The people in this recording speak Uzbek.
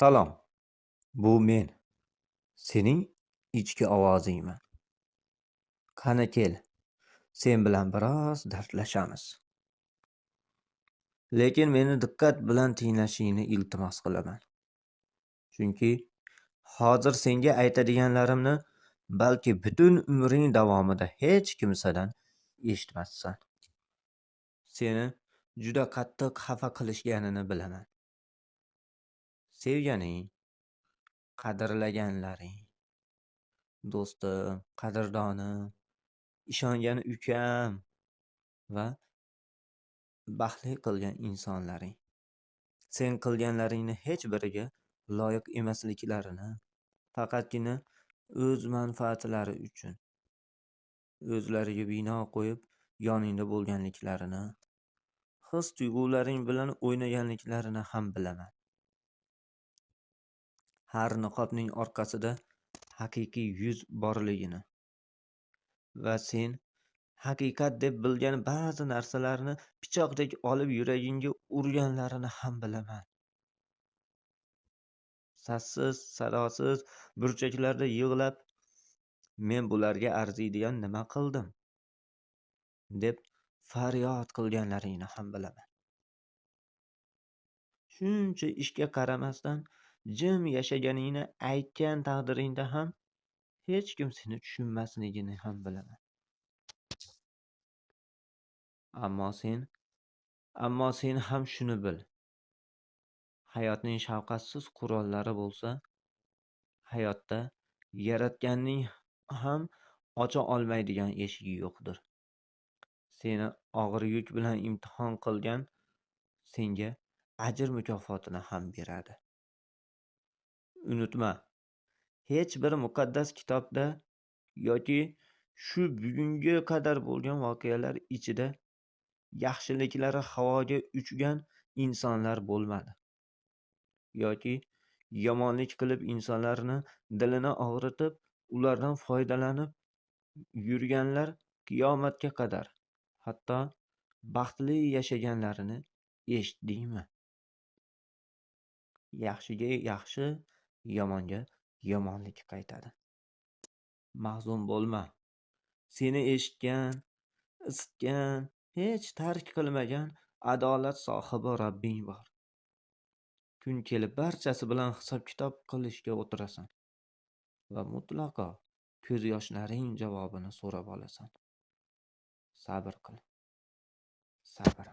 Salom, bu men, sening ichki ovozingman. Qani kel, sen bilan biroz dardlashamiz. Lekin meni diqqat bilan tinglashingni iltimos qilaman. Chunki hozir senga aytadiganlarimni balki butun umring davomida hech kimsadan eshitmassan. Seni juda qattiq xafa qilishganini bilaman. Sevganing, qadrlaganlaring, do'stim, qadrdonim, ishongan ukam va baxtli qilgan insonlaring. Sen qilganlaringni hech biriga loyiq emasliklarini, faqatgina o'z manfaatlari uchun o'zlariga bino qo'yib yoningda bo'lganliklarini, his-tuyg'ularing bilan o'ynaganliklarini ham bilaman. Har niqobning orqasida haqiqiy yuz borligini va sen haqiqat deb bilgan ba'zi narsalarni pichoqdek olib yuragingga urganlarini ham bilaman. Sassiz, sadosiz burchaklarda yig'lab, men bularga arziydigan nima qildim deb faryod qilganlaringni ham bilaman. Shuncha ishga qaramasdan jim yashaganingni aytgan taqdiringda ham hech kim seni tushunmasligini ham bilaman. Ammo sen ham shuni bil. Hayotning shafqatsiz qurollari bo'lsa, hayotda Yaratganning ham ocha olmaydigan eshigi yo'qdir. Seni og'ir yuk bilan imtihon qilgan senga ajr mukofotini ham beradi. Unutma, hech bir muqaddas kitobda yoki shu bugunga qadar bo'lgan voqealar ichida yaxshiliklari havoga uchgan insonlar bo'lmadi. Yoki yomonlik qilib insonlarni dilini og'ritib, ulardan foydalanib yurganlar qiyomatga qadar hatto baxtli yashaganlarini eshitdingmi? Yaxshiga yaxshi, yomonga yomonlik qaytadi. Mahzun bo'lma. Seni eshitgan, isitgan, hech tark qilmagan adolat sohibi Robbing bor. Kun kelib barchasi bilan hisob-kitob qilishga o'tirasan va mutlaqo ko'z yoshlaring javobini so'rab olasan. Sabr qil. Sabr.